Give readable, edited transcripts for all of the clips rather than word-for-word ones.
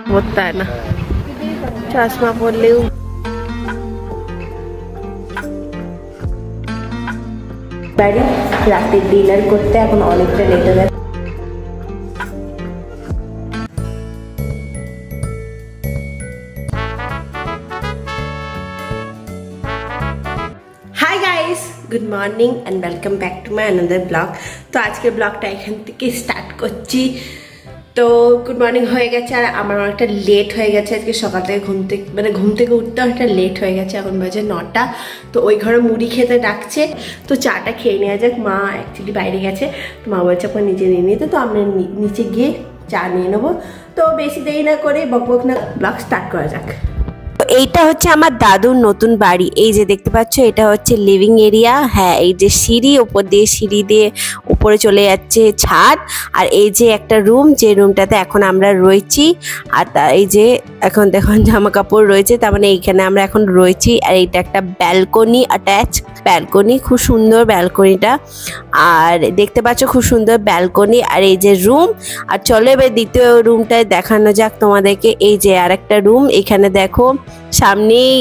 পড়তে হয় না, চশমা পরলেও। বাড়ি রাতে ডিনার করতে এখন অনেকটা লেট হয়ে গেছে। Hi guys, good morning and welcome back to my another blog. তো আজকের ব্লগটা এখান থেকে স্টার্ট করছি। তো গুড মর্নিং হয়ে গেছে, আর আমার অনেকটা লেট হয়ে গেছে আজকে সকাল থেকে। ঘুম থেকে উঠতে অনেকটা লেট হয়ে গেছে। এখন বাজে 9টা। তো ওই ঘরে মুড়ি খেতে ডাকছে, তো চাটা খেয়ে নেওয়া যাক। মা অ্যাকচুয়ালি বাইরে গেছে, তো মা বলছে আপনার নিজে নিয়ে নিতে, তো আমরা নিচে গিয়ে চা নিয়ে নেবো। তো বেশি দেরি না করে বকবক না, ব্লগ স্টার্ট করা যাক। এইটা হচ্ছে আমার দাদুর নতুন বাড়ি। এই যে দেখতে পাচ্ছ, এটা হচ্ছে লিভিং এরিয়া। হ্যাঁ, এই যে সিঁড়ি, উপর দিয়ে সিঁড়ি দিয়ে উপরে চলে যাচ্ছে ছাদ। আর এই যে একটা রুম, যে রুমটাতে এখন আমরা রয়েছি। আর এই যে এখন দেখুন জামা কাপড় রয়েছে, তার মানে এইখানে আমরা এখন রয়েছি। আর এইটা একটা ব্যালকনি, অ্যাটাচ ব্যালকনি, খুব সুন্দর ব্যালকনিটা। আর দেখতে পাচ্ছ খুব সুন্দর ব্যালকনি। আর এই যে রুম। আর চলো এবার দ্বিতীয় রুমটায় দেখানো যাক তোমাদেরকে। এই যে আর একটা রুম, এখানে দেখো সামনেই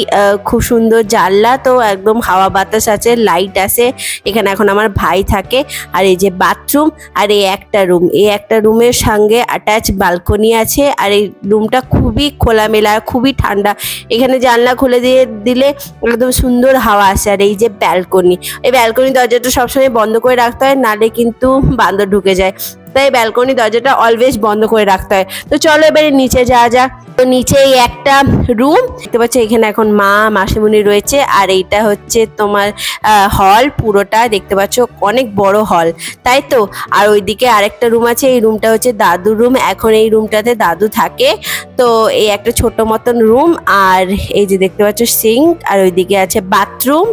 খুব সুন্দর জানলা, তো একদম হাওয়া বাতাস আছে, লাইট আছে। এখানে এখন আমার ভাই থাকে। আর এই যে বাথরুম, আর এই একটা রুম, এই একটা রুমের সঙ্গে অ্যাটাচ ব্যালকনি আছে। আর এই রুমটা খুবই খোলামেলা, খুবই ঠান্ডা। এখানে জানলা খুলে দিয়ে দিলে একদম সুন্দর হাওয়া আসে। আর এই যে ব্যালকনি, এই ব্যালকনি দরজাটা সবসময় বন্ধ করে রাখতে হয়, নালে কিন্তু বান্দর ঢুকে যায়। তাই ব্যালকনি দরজাটা অলওয়েজ বন্ধ করে রাখতে হয়। তো চলো এবারে নিচে যাওয়া যাক। তো নিচে এই একটা রুম দেখতে পাচ্ছ, এখানে এখন মা মাসিমণি রয়েছে। আর এইটা হচ্ছে তোমার হল, পুরোটা দেখতে পাচ্ছ অনেক বড় হল, তাই তো। আর ওইদিকে আরেকটা রুম আছে, এই রুমটা হচ্ছে দাদুর রুম। এখন এই রুমটাতে দাদু থাকে। তো এই একটা ছোট মতন রুম। আর এই যে দেখতে পাচ্ছ সিঙ্ক, আর ওইদিকে আছে বাথরুম।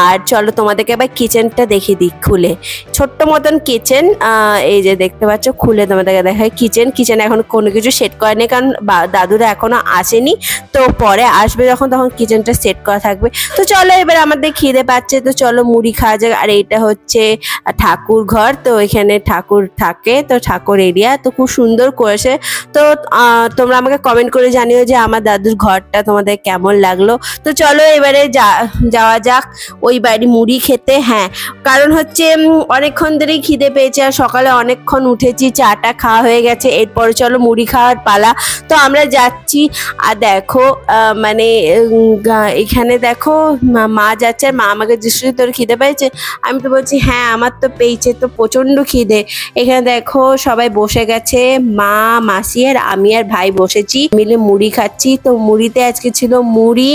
আর চলো তোমাদেরকে আবার কিচেনটা দেখিয়ে দিই খুলে। ছোট্ট মতন কিচেন, এই যে দেখতে পাচ্ছ, খুলে তোমাদেরকে দেখায় কিচেন এখন কোনো কিছু সেট করেনি, কারণ দাদুরা এখনো আসেনি। তো পরে আসবে যখন, তখন কিচেনটা সেট করা থাকবে। তো চলো এবার আমাদের খিদে পাচ্ছে, তো চলো মুড়ি খাওয়া যাক। আর এইটা হচ্ছে ঠাকুর ঘর, তো এখানে ঠাকুর থাকে, তো ঠাকুর এরিয়া তো খুব সুন্দর করেছে। তো তোমরা আমাকে কমেন্ট করে জানিও যে আমার দাদুর ঘরটা তোমাদের কেমন লাগলো। তো চলো এবারে যাওয়া যাক ওই বাড়ি মুড়ি খেতে। হ্যাঁ, কারণ হচ্ছে অনেকক্ষণ ধরেই খিদে পেয়েছে, আর সকালে অনেকক্ষণ উঠেছি, চাটা খাওয়া হয়ে গেছে। এরপরে চলো মুড়ি খাওয়ার পালা। তো আমরা যাচ্ছি। আর দেখো মানে এখানে দেখো মা যাচ্ছে, আর মা আমাকে জিজ্ঞেস তোর খিদে পেয়েছে? আমি তো বলছি হ্যাঁ আমার তো পেয়েছে, তো প্রচণ্ড খিদে। এখানে দেখো সবাই বসে গেছে, মা, মাসি আর আমি আর ভাই বসেছি মিলে মুড়ি খাচ্ছি। তো মুড়িতে আজকে ছিল মুড়ি,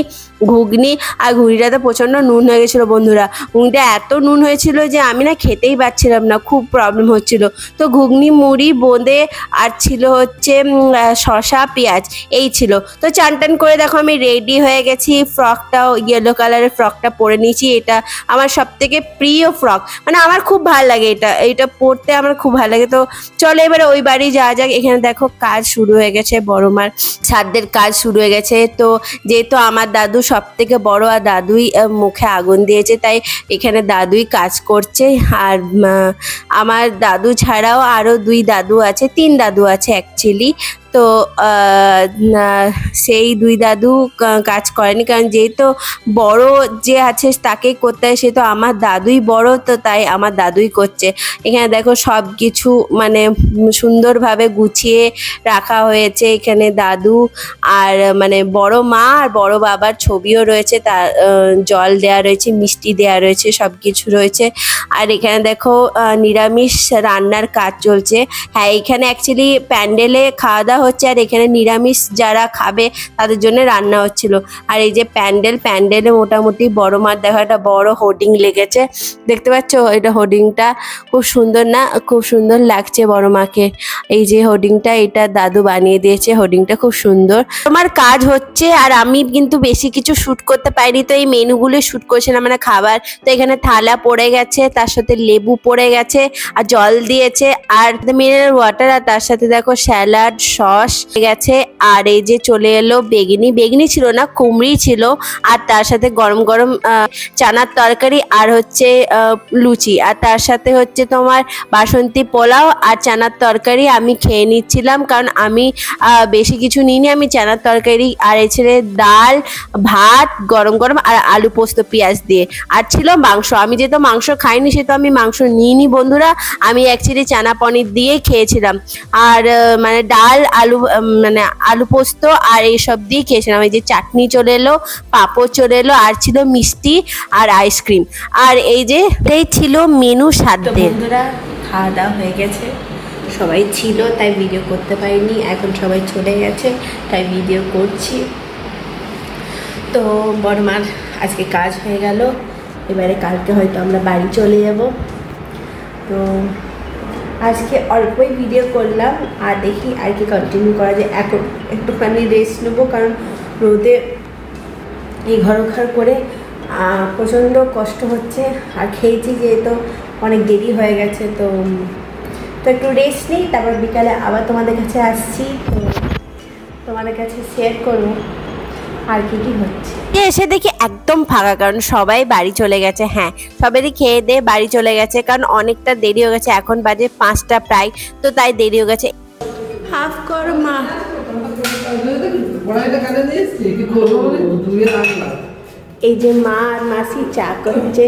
ঘুগনি। আর ঘুগনিটাতে প্রচণ্ড নুন হয়ে গেছিলো বন্ধুরা। ঘুগনিটা এত নুন হয়েছিল যে আমি না খেতেই পারছিলাম না, খুব প্রবলেম হচ্ছিল। তো ঘুগনি, মুড়ি, বোঁদে, আর ছিল হচ্ছে শসা, পেঁয়াজ, এই ছিল। তো চান টান করে দেখো আমি রেডি হয়ে গেছি। ফ্রকটাও ইয়েলো কালারের ফ্রকটা পরে নিয়েছি। এটা আমার সব থেকে প্রিয় ফ্রক, মানে আমার খুব ভালো লাগে, এটা পরতে আমার খুব ভালো লাগে। তো চলো এবারে ওই বাড়ি যাওয়া যাক। এখানে দেখো কাজ শুরু হয়ে গেছে, বড় মার ছাদের কাজ শুরু হয়ে গেছে। তো যেহেতু আমার দাদু সব থেকে বড়, আর দাদুই মুখে আগুন দিয়েছে, তাই এখানে দাদুই কাজ করছে। আর আমার দাদু ছাড়াও আরও 2 দাদু আছে, 3 দাদু আছে অ্যাকচুয়ালি। তো সেই 2 দাদু কাজ করেনি, কারণ যেহেতু বড় যে আছে তাকেই করতে হয়, সে তো আমার দাদুই বড়, তো তাই আমার দাদুই করছে। এখানে দেখো সব কিছু মানে সুন্দরভাবে গুছিয়ে রাখা হয়েছে। এখানে দাদু আর মানে বড় মা আর বড় বাবার ছবিও রয়েছে, তার জল দেয়া রয়েছে, মিষ্টি দেয়া রয়েছে, সব কিছু রয়েছে। আর এখানে দেখো নিরামিষ রান্নার কাজ চলছে। হ্যাঁ, এখানে অ্যাকচুয়ালি প্যান্ডেলে খাওয়া দাওয়া হচ্ছে, আর এখানে নিরামিষ যারা খাবে তাদের জন্য রান্না হচ্ছিল। আর এই যে প্যান্ডেলে মোটামুটি বড় মার দেখো একটা বড় হোর্ডিং লেগেছে, দেখতে পাচ্ছ? এটা হোর্ডিংটা খুব সুন্দর না? খুব সুন্দর লাগছে বড় মাকে। এই যে হোর্ডিংটা, এটা দাদু বানিয়ে দিয়েছে, হোর্ডিংটা খুব সুন্দর। তোমার কাজ হচ্ছে, আর আমি কিন্তু বেশি কিছু শ্যুট করতে পারিনি, তো এই মেনুগুলো শ্যুট করছিলাম, মানে খাবার। তো এখানে থালা পড়ে গেছে, তার সাথে লেবু পড়ে গেছে, আর জল দিয়েছে, আর মিনারেল ওয়াটার, আর তার সাথে দেখো স্যালাড, সস গেছে। আর এই যে চলে এলো বেগনি, বেগনি ছিল না কুমড়ি ছিল, আর তার সাথে গরম গরম চানার তরকারি আর হচ্ছে লুচি, আর তার সাথে হচ্ছে তোমার বাসন্তী পোলাও আর চানার তরকারি। আমি খেয়ে নিচ্ছিলাম কারণ আমি বেশি কিছু নিইনি, আমি চানার তরকারি আর এই ছেলে ডাল ভাত গরম গরম আর আলু পোস্ত পেঁয়াজ দিয়ে, আর ছিল মাংস। আমি যেহেতু মাংস খাইনি সেহেতু আমি মাংস নিইনি বন্ধুরা, আমি অ্যাকচুয়ালি চানা পনির দিয়ে খেয়েছিলাম। আর মানে ডাল আলু মানে আলু পোস্ত আর এইসব দিয়ে খেয়েছিলাম। এই যে চাটনি চলে এলো, পাঁপড় চলে এলো, আর ছিল মিষ্টি আর আইসক্রিম। আর এই যে এই ছিল মেনু সাধ্যের। বন্ধুরা খাওয়া দাওয়া হয়ে গেছে, সবাই ছিল তাই ভিডিও করতে পারিনি, এখন সবাই চলে গেছে তাই ভিডিও করছি। তো বড়মার আজকে কাজ হয়ে গেল, এবারে কালকে হয়তো আমরা বাড়ি চলে যাব। তো আজকে অল্পই ভিডিও করলাম, আর দেখি আর কি কন্টিনিউ করা যায়। এখন একটুখানি রেস্ট নেবো কারণ রোদে এই ঘর করে প্রচণ্ড কষ্ট হচ্ছে, আর খেয়েছি যেহেতু অনেক দেরি হয়ে গেছে। তো একটু রেস্ট নিই, তারপর বিকালে আবার তোমাদের কাছে আসছি, তো তোমাদের কাছে শেয়ার করবো আর কি কি হচ্ছে। এসে দেখি একদম ফাঁকা, কারণ সবাই বাড়ি চলে গেছে। হ্যাঁ, সবাই খেয়ে দিয়ে বাড়ি চলে গেছে, কারণ অনেকটা দেরি হয়ে গেছে, এখন বাজে 5টা প্রায়, তো তাই দেরি হয়ে গেছে। হাফ করো মা। এই যে মা আর মাসি চা করছে,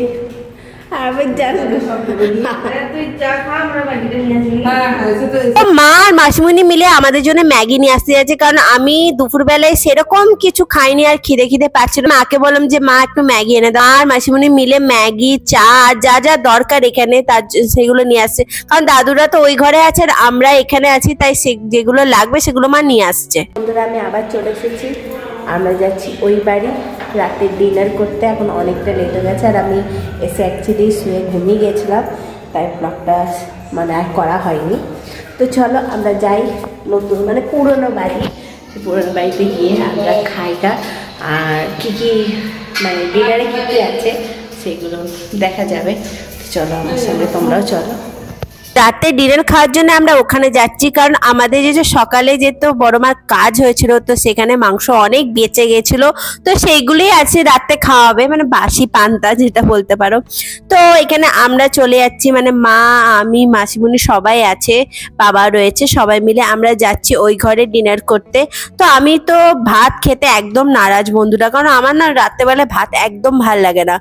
মা আর মাসিমণি মিলে আমাদের জন্য ম্যাগি নিয়ে আসতে যাচ্ছে, কারণ আমি দুপুরবেলায় সেরকম কিছু খাইনি আর খিদে পাচ্ছিল। মাকে বললাম যে মা একটু ম্যাগি এনে দাও, আর মাসিমণি মিলে ম্যাগি চা যা যা দরকার এখানে তার সেগুলো নিয়ে আসছে, কারণ দাদুরা তো ওই ঘরে আছে আর আমরা এখানে আছি, তাই যেগুলো লাগবে সেগুলো মা নিয়ে আসছে। বন্ধুরা আমি আবার চলে এসেছি, আমরা যাচ্ছি ওই বাড়ি রাতের ডিনার করতে। এখন অনেকটা লেট হয়ে গেছে, আর আমি এসে অ্যাকচুয়ালি শুয়ে ঘুমিয়ে গেছিলাম, তাই ব্লগটা মানে আর করা হয়নি। তো চলো আমরা যাই নতুন মানে পুরনো বাড়ি, পুরনো বাড়িতে গিয়ে আমরা খাইটা আর কী কী মানে ডিনারে কী কী আছে সেগুলো দেখা যাবে। চলো আমার সঙ্গে তোমরাও চলো। রাতে ডিনার খাওয়ার জন্য আমরা ওখানে যাচ্ছি, কারণ আমাদের যে সকালে যেহেতু বড়মার কাজ হয়েছিল, তো সেখানে মাংস অনেক বেঁচে গেছিল, তো সেইগুলোই আছে রাতে খাওয়া হবে, মানে বাসি পান্তা যেটা বলতে পারো। তো এখানে আমরা চলে যাচ্ছি, মানে মা আমি মাসিমণি সবাই আছে, বাবা রয়েছে, সবাই মিলে আমরা যাচ্ছি ওই ঘরে ডিনার করতে। তো আমি তো ভাত খেতে একদম নারাজ বন্ধুরা, কারণ আমার না রাত্রেবেলায় ভাত একদম ভাল লাগে না,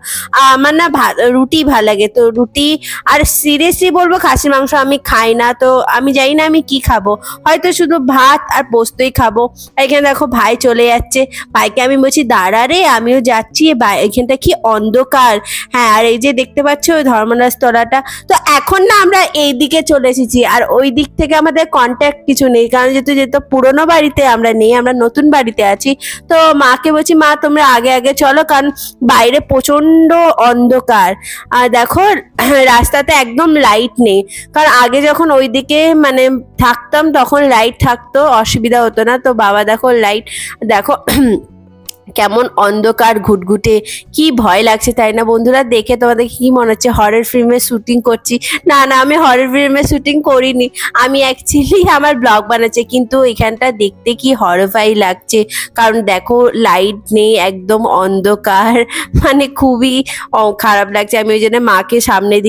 আমার না ভাত রুটি ভাল লাগে। তো রুটি আর সিরিয়াসলি বলবো খাসির মাংস আমি খাই না, তো আমি জানি না আমি কি খাবো, হয়তো শুধু ভাত আর পোস্তই খাবো। এখানে দেখো ভাই চলে যাচ্ছে, ভাইকে আমি বলছি দাঁড়া রে আমিও যাচ্ছি, এখানটা কি অন্ধকার। হ্যাঁ, আর এই যে দেখতে পাচ্ছ ওই ধর্মরাজ তলাটা, তো এখন না আমরা এই দিকে চলে এসেছি, আর ওই দিক থেকে আমাদের কন্ট্যাক্ট কিছু নেই, কারণ যেহেতু পুরোনো বাড়িতে আমরা নেই, আমরা নতুন বাড়িতে আছি। তো মাকে বলছি মা তোমরা আগে আগে চলো, কারণ বাইরে প্রচন্ড অন্ধকার, আর দেখো রাস্তাতে একদম লাইট নেই, কারণ আগে যখন ওইদিকে মানে থাকতাম তখন লাইট থাকতো, অসুবিধা হতো না। তো বাবা দেখো লাইট দেখো কেমন অন্ধকার ঘুটঘুটে, কি ভয় লাগছে তাই না বন্ধুরা? দেখে তোমাদের কি মনে হচ্ছে হরর ফিল্মের শুটিং করছি? না না, আমি হরর ফিল্মের শুটিং করিনি, আমি অ্যাকচুয়ালি আমার ব্লগ বানাচ্ছি, কিন্তু এখানটা দেখতে কি হরফাই লাগছে, কারণ দেখো লাইট নেই, একদম অন্ধকার, মানে খুবই খারাপ লাগছে। আমি ওই জন্য মাকে সামনের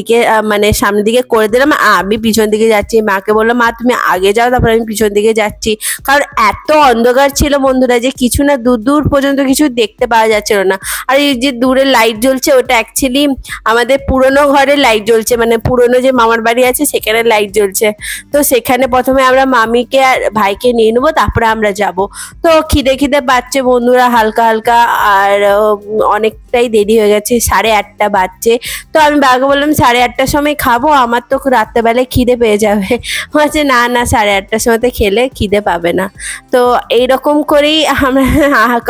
দিকে করে দিলাম, আমি পিছন দিকে যাচ্ছি। মাকে বললাম মা তুমি আগে যাও, তারপর আমি পিছন দিকে যাচ্ছি, কারণ এত অন্ধকার ছিল বন্ধুরা যে কিছু না দূর পর্যন্ত কিছু দেখতে পাওয়া যাচ্ছিল না। আর এই যে দূরে লাইট জ্বলছে ওটা অ্যাকচুয়ালি আমাদের পুরনো ঘরে লাইট জ্বলছে, মানে পুরনো যে মামার বাড়ি আছে সেখানে লাইট জ্বলছে। তো সেখানে প্রথমে আমরা মামিকে আর ভাইকে নিয়ে নেবো, তারপরে আমরা যাব। তো খিদে পাচ্ছে বন্ধুরা হালকা হালকা, আর অনেকটাই দেরি হয়ে গেছে, 8:30 বাজছে। তো আমি বাবাকে বললাম 8:30টার সময় খাবো, আমার তো রাত্রেবেলায় খিদে পেয়ে যাবে। বলছে না 8:30টার সময় খেলে খিদে পাবে না। তো এইরকম করেই আমরা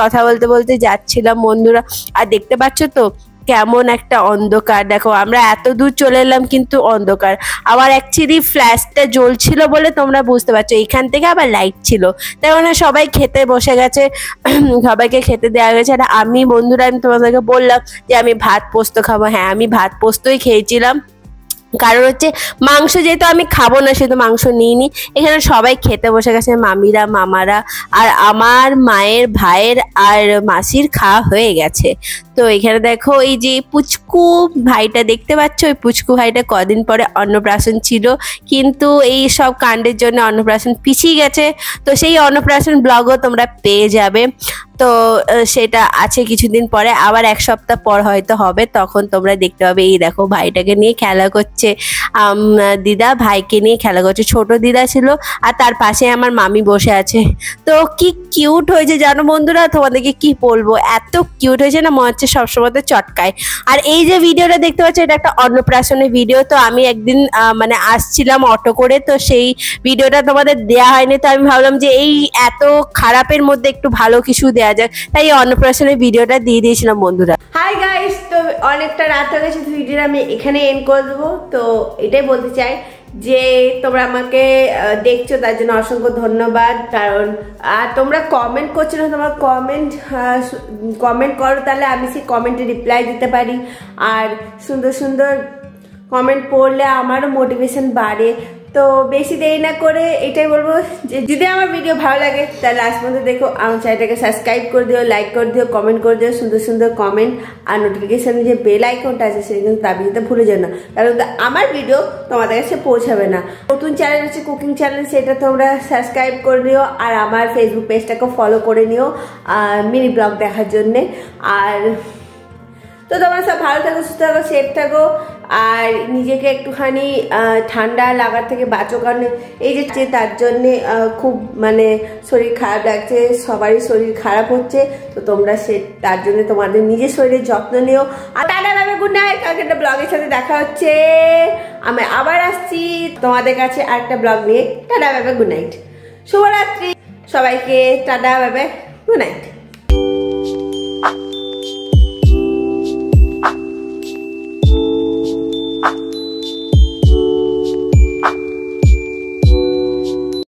কথা বলতে যাচ্ছিলাম বন্ধুরা। আর দেখতে পাচ্ছ তো কেমন একটা অন্ধকার, দেখো আমরা এত দূর চলে এলাম কিন্তু অন্ধকার। আবার অ্যাকচুয়ালি ফ্ল্যাশটা জ্বলছিল বলে তোমরা বুঝতে পারছো, এখান থেকে আবার লাইট ছিল, তাই মানে সবাই খেতে বসে গেছে, সবাইকে খেতে দেওয়া গেছে। আর আমি বন্ধুরা আমি তোমাদেরকে বললাম যে আমি ভাত পোস্ত খাবো, হ্যাঁ আমি ভাত পোস্তই খেয়েছিলাম। কারণ হচ্ছে মাংস যেহেতু আমি খাবো না সেহেতু মাংস নিইনি। এখানে সবাই খেতে বসে গেছে, মামিরা মামারা, আর আমার মায়ের ভাইয়ের আর মাসির খাওয়া হয়ে গেছে। তো এখানে দেখো এই যে পুচকু ভাইটা দেখতে পাচ্ছ, ওই পুচকু ভাইটা কদিন পরে অন্নপ্রাশন ছিল, কিন্তু এই সব কাণ্ডের জন্য অন্নপ্রাশন পিছিয়ে গেছে। তো সেই অন্নপ্রাশন ব্লগও তোমরা পেয়ে যাবে। তো সেটা আছে কিছুদিন পরে, আবার 1 সপ্তাহ পর হয়তো হবে, তখন তোমরা দেখতে পাবে। এই দেখো ভাইটাকে নিয়ে খেলা করছে, দিদা ভাইকে নিয়ে খেলা করছে। ছোট দিদা ছিল আর তার পাশে আমার মামি বসে আছে। তো কি কিউট হয়েছে জানো বন্ধুরা, তোমাদেরকে কি বলবো, এত কিউট হয়েছে না, মনে হচ্ছে সবসময় তো চটকায়। আর এই যে ভিডিওটা দেখতে পাচ্ছ, এটা একটা অন্নপ্রাশনের ভিডিও। তো আমি একদিন মানে আসছিলাম অটো করে, তো সেই ভিডিওটা তোমাদের দেয়া হয়নি। তো আমি ভাবলাম যে এই এত খারাপের মধ্যে একটু ভালো কিছু দেয়া যায়, তাই এই অন্নপ্রাশনের ভিডিওটা দিয়ে দিয়েছিলাম বন্ধুরা। হাই গাইস, তো অনেকটা রাত হয়ে গেছে, ভিডিওটা আমি এখানে এন্ড করে দেবো। তো এটাই বলতে চাই যে তোমরা আমাকে দেখছো তার জন্য অসংখ্য ধন্যবাদ। কারণ তোমরা কমেন্ট করছো না, তোমরা কমেন্ট করো, তাহলে আমি সেই কমেন্টে রিপ্লাই দিতে পারি। আর সুন্দর সুন্দর কমেন্ট পড়লে আমারও মোটিভেশন বাড়ে। তো বেশি দেরি না করে এটাই বলবো যে যদি আমার ভিডিও ভালো লাগে তাহলে লাস্ট পর্যন্ত দেখো, আমার চ্যানেলটাকে সাবস্ক্রাইব করে দিও, লাইক করে দিও, কমেন্ট করে দিও, সুন্দর সুন্দর কমেন্ট। আর নোটিফিকেশানে যে বেল আইকনটা আছে সেটা কিন্তু দাবি দিতে ভুলে যেও না, কারণ আমার ভিডিও তোমাদের কাছে পৌঁছাবে না। নতুন চ্যানেল আছে কুকিং চ্যানেল, সেটা তোমরা সাবস্ক্রাইব করে নিও। আর আমার ফেসবুক পেজটাকেও ফলো করে নিও মিনি ব্লগ দেখার জন্যে। আর তো তোমরা সব ভালো থাকো, সুস্থ থাকো, সেফ থাকো, আর নিজেকে একটুখানি ঠান্ডা লাগার থেকে বাঁচো। কারণ এই যে তার জন্যে খুব মানে শরীর খারাপ লাগছে, সবারই শরীর খারাপ হচ্ছে। তো তোমরা তার জন্য তোমাদের নিজের শরীরের যত্ন নিও। আর tata bye bye, good night. কালকে একটা ব্লগের সাথে দেখা হচ্ছে, আমি আবার আসছি তোমাদের কাছে আরেকটা ব্লগ নিয়ে। Tata bye bye, good night, শুভরাত্রি সবাইকে, tata bye bye, good night.